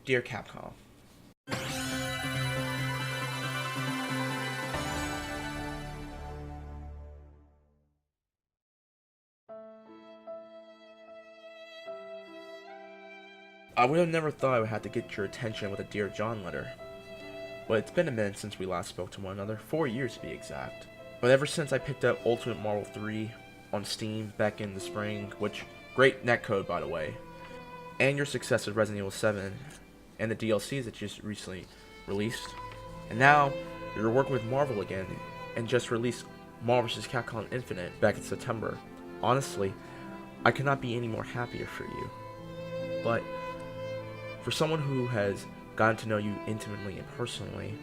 Dear Capcom, I would have never thought I would have to get your attention with a Dear John letter. But it's been a minute since we last spoke to one another, 4 years to be exact. But ever since I picked up Ultimate Marvel 3 on Steam back in the spring, which, great netcode by the way, and your success with Resident Evil 7, and the DLCs that you just recently released, and now you're working with Marvel again, and just released Marvel vs. Capcom Infinite back in September. Honestly, I could not be any more happier for you. But for someone who has gotten to know you intimately and personally,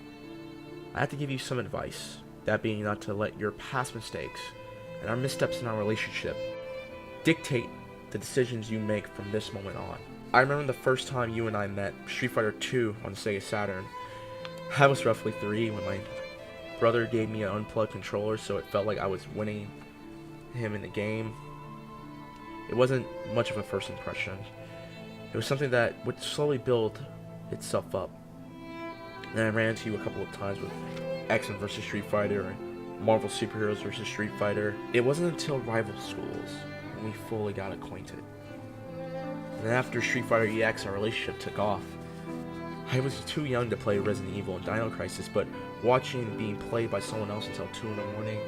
I have to give you some advice. That being not to let your past mistakes and our missteps in our relationship dictate the decisions you make from this moment on. I remember the first time you and I met, Street Fighter 2 on Sega Saturn. I was roughly 3 when my brother gave me an unplugged controller, so it felt like I was winning him in the game. It wasn't much of a first impression. It was something that would slowly build itself up. And I ran into you a couple of times with X-Men vs. Street Fighter and Marvel Superheroes vs. Street Fighter. It wasn't until Rival Schools when we fully got acquainted. And then after Street Fighter EX, our relationship took off. I was too young to play Resident Evil and Dino Crisis, but watching it being played by someone else until 2 in the morning,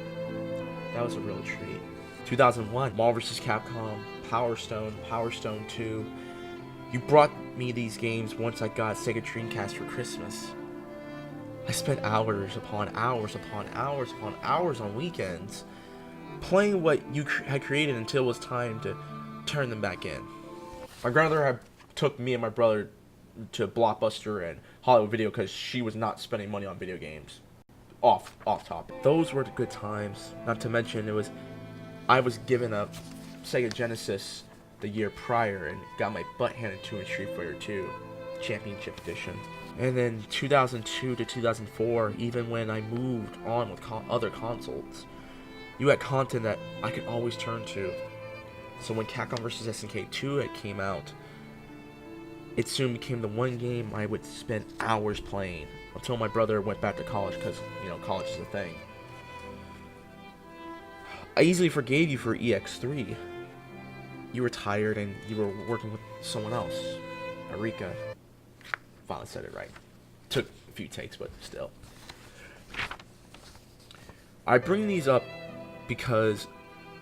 that was a real treat. 2001, Marvel vs. Capcom, Power Stone 2. You brought me these games once I got Sega Dreamcast for Christmas. I spent hours upon hours upon hours upon hours on weekends playing what you had created until it was time to turn them back in. My grandmother had took me and my brother to Blockbuster and Hollywood Video because she was not spending money on video games. Off topic. Those were the good times. Not to mention I was given a Sega Genesis the year prior and got my butt handed to in Street Fighter 2 Championship Edition. And then 2002 to 2004, even when I moved on with other consoles, you had content that I could always turn to. So when Capcom vs. SNK 2 came out, it soon became the one game I would spend hours playing until my brother went back to college because, college is a thing. I easily forgave you for EX3. You were tired and you were working with someone else. Arika. Finally said it right. Took a few takes, but still. I bring these up because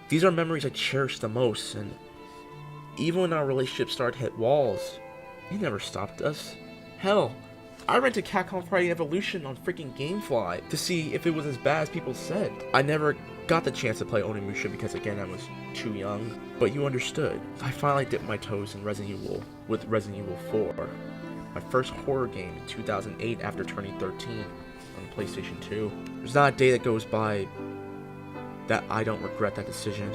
these are memories I cherish the most, and even when our relationship started to hit walls, you never stopped us. Hell, I rented Capcom Friday Evolution on freaking Gamefly to see if it was as bad as people said. I never got the chance to play Onimusha because again I was too young, but you understood. I finally dipped my toes in Resident Evil with Resident Evil 4, my first horror game in 2008 after turning 13 on PlayStation 2. There's not a day that goes by that I don't regret that decision,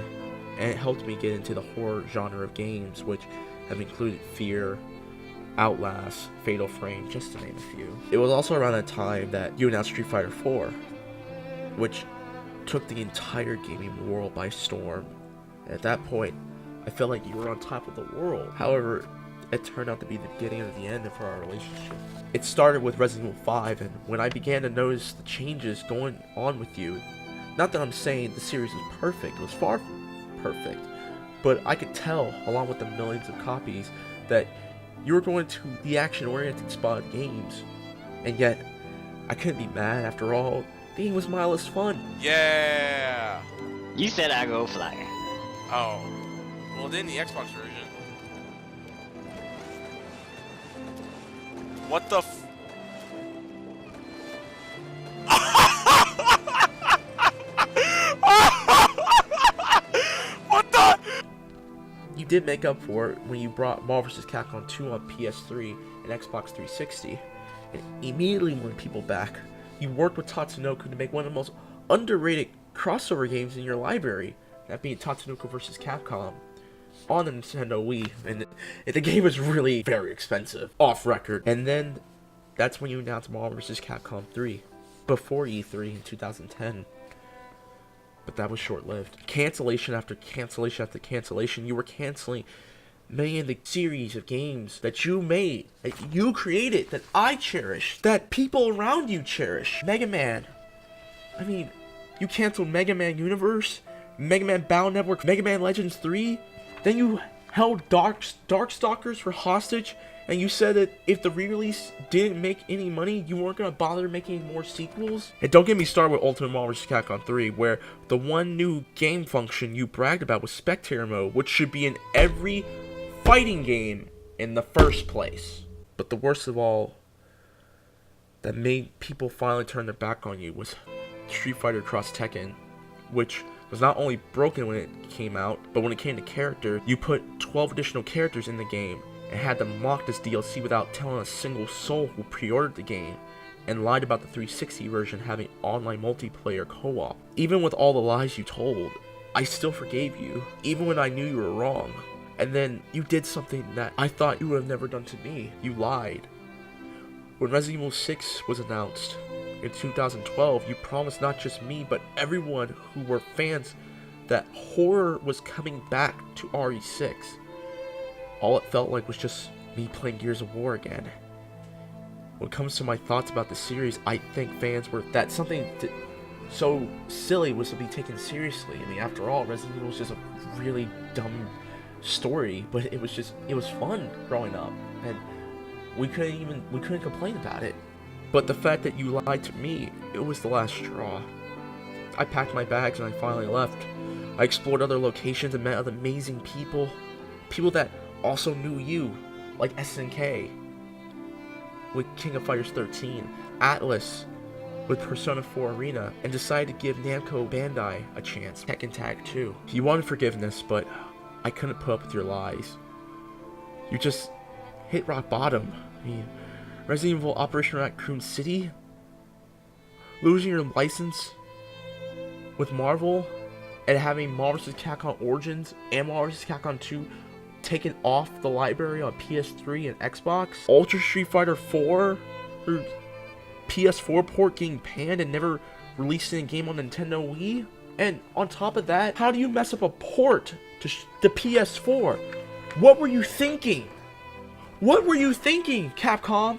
and it helped me get into the horror genre of games, which have included Fear, Outlast, Fatal Frame, just to name a few. It was also around that time that you announced Street Fighter 4, which took the entire gaming world by storm. And at that point, I felt like you were on top of the world. However, it turned out to be the beginning of the end for our relationship. It started with Resident Evil 5, and when I began to notice the changes going on with you, not that I'm saying the series was perfect, it was far from perfect, but I could tell, along with the millions of copies, that you were going to the action-oriented spot of games. And yet, I couldn't be mad. After all, the game was mindless fun. Yeah. You said I go fly. Oh. Well, then the Xbox version. What the f... What the... You did make up for it when you brought Marvel vs. Capcom 2 on PS3 and Xbox 360. And immediately when people back, you worked with Tatsunoko to make one of the most underrated crossover games in your library, that being Tatsunoko vs. Capcom, on the Nintendo Wii, and the game was really very expensive, off record. And then that's when you announced Marvel vs. Capcom 3, before E3 in 2010. But that was short-lived. Cancellation after cancellation after cancellation. You were canceling many of the series of games that you made, that you created, that I cherish, that people around you cherish. Mega Man. I mean, you canceled Mega Man Universe, Mega Man Battle Network, Mega Man Legends 3. Then you held Darkstalkers for hostage, and you said that if the re-release didn't make any money, you weren't gonna bother making more sequels. And don't get me started with Ultimate Marvel vs. Capcom 3, where the one new game function you bragged about was Spectator Mode, which should be in every fighting game in the first place. But the worst of all that made people finally turn their back on you was Street Fighter Cross Tekken, which was not only broken when it came out, but when it came to character, you put 12 additional characters in the game and had them lock this DLC without telling a single soul who pre-ordered the game, and lied about the 360 version having online multiplayer co-op. Even with all the lies you told, I still forgave you, even when I knew you were wrong. And then you did something that I thought you would have never done to me. You lied. When Resident Evil 6 was announced in 2012, you promised not just me, but everyone who were fans that horror was coming back to RE6. All it felt like was just me playing Gears of War again. When it comes to my thoughts about the series, I think fans were that something so silly was to be taken seriously. I mean, after all, Resident Evil was just a really dumb story, but it was fun growing up, and we couldn't complain about it. But the fact that you lied to me, it was the last straw. I packed my bags and I finally left. I explored other locations and met other amazing people. People that also knew you, like SNK with King of Fighters 13, Atlas with Persona 4 Arena, and decided to give Namco Bandai a chance. Tekken Tag 2. You wanted forgiveness, but I couldn't put up with your lies. You just hit rock bottom. I mean, Resident Evil Operation Raccoon City, losing your license with Marvel, and having Marvel vs. Capcom Origins and Marvel vs. Capcom 2 taken off the library on PS3 and Xbox, Ultra Street Fighter 4, or PS4 port getting panned and never releasing a game on Nintendo Wii, and on top of that, how do you mess up a port to the PS4? What were you thinking? What were you thinking, Capcom?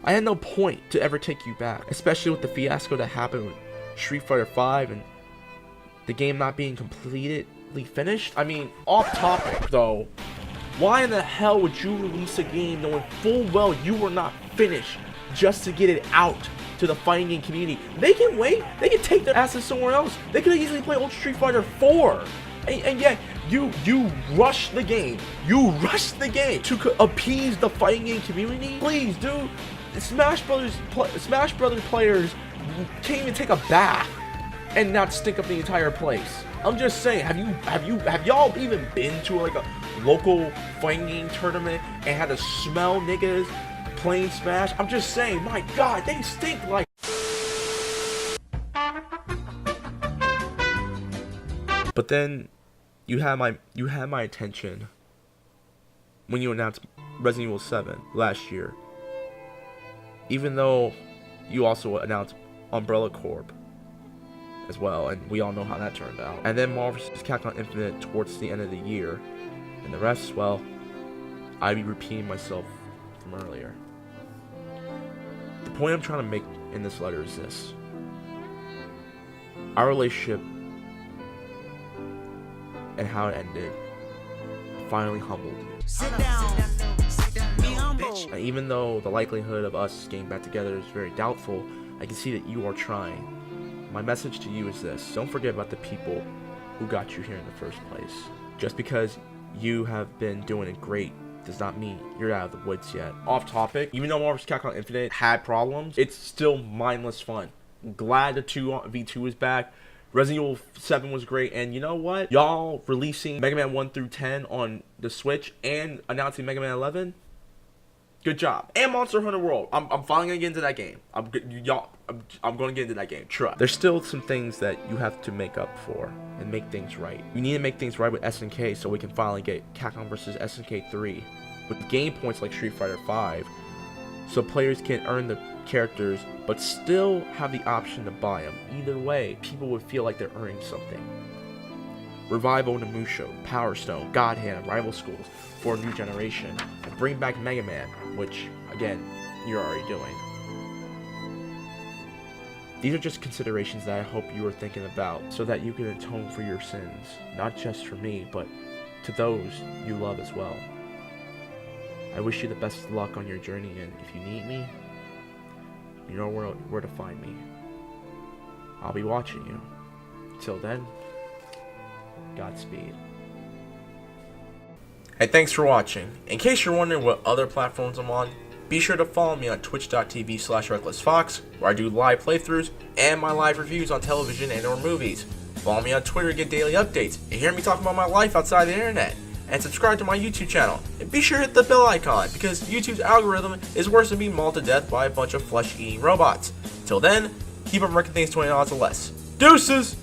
I had no point to ever take you back, especially with the fiasco that happened with Street Fighter 5 and the game not being completely finished. I mean, off topic though, why in the hell would you release a game knowing full well you were not finished just to get it out to the fighting game community? They can wait. They can take their asses somewhere else. They could easily play Ultra Street Fighter 4. And yet, you rushed the game. You rushed the game to appease the fighting game community. Please, dude. Smash Brothers players can't even take a bath and not stink up the entire place. I'm just saying, have y'all even been to like a local fighting game tournament and had to smell niggas playing Smash? I'm just saying, my God, they stink like. But then you had my attention when you announced Resident Evil 7 last year. Even though you also announced Umbrella Corp as well, and we all know how that turned out. And then Marvel vs. Capcom Infinite towards the end of the year. And the rest, well, I'd be repeating myself from earlier. The point I'm trying to make in this letter is this. Our relationship and how it ended finally humbled me. Sit down. Be humble. And even though the likelihood of us getting back together is very doubtful, I can see that you are trying. My message to you is this. Don't forget about the people who got you here in the first place. Just because you have been doing it great does not mean you're out of the woods yet. Off topic, even though Marvel vs. Capcom Infinite had problems, it's still mindless fun. I'm glad the V2 is back. Resident Evil 7 was great, and you know what? Y'all releasing Mega Man 1 through 10 on the Switch and announcing Mega Man 11, good job. And Monster Hunter World. I'm finally gonna get into that game. I'm gonna get into that game. Trust. There's still some things that you have to make up for and make things right. You need to make things right with SNK so we can finally get Capcom vs. SNK 3 with game points like Street Fighter 5, so players can earn the characters but still have the option to buy them. Either way, people would feel like they're earning something. revive Onimusho, Power Stone, God Hand, rival schools for a new generation, and bring back Mega Man, which, again, you're already doing. These are just considerations that I hope you are thinking about so that you can atone for your sins, not just for me, but to those you love as well. I wish you the best of luck on your journey, and if you need me, you know where to find me. I'll be watching you. Till then, Godspeed. Hey, thanks for watching. In case you're wondering what other platforms I'm on, be sure to follow me on twitch.tv/recklessfox, where I do live playthroughs and my live reviews on television and or movies. Follow me on Twitter to get daily updates and hear me talk about my life outside the internet. And subscribe to my YouTube channel. And be sure to hit the bell icon, because YouTube's algorithm is worse than being mauled to death by a bunch of flesh-eating robots. Till then, keep on wrecking things 20 odds or less. Deuces!